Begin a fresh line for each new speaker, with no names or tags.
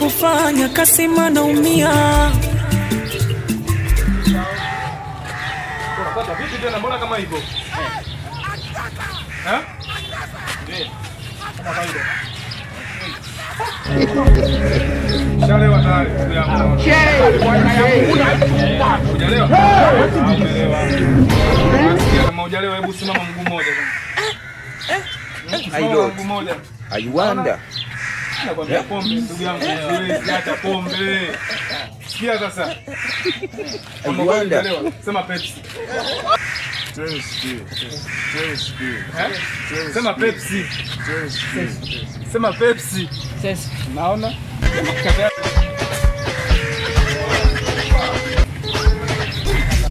kufanya kasema naumia.
Unapata vipi tena, mbona kama hivyo? Ndio. Kama kawaida. Chalewa tayari ndugu yangu. Hujalewa? Umeelewa? Kama hujalewa hebu simama mguu mmoja. Mguu mmoja.
Ayuanda.
Nakwambia pombe ndugu yangu, siwezi acha pombe. Sikia sasa. Ayuanda. Sema Pepsi. Sema Pepsi. Sema Pepsi.
Naona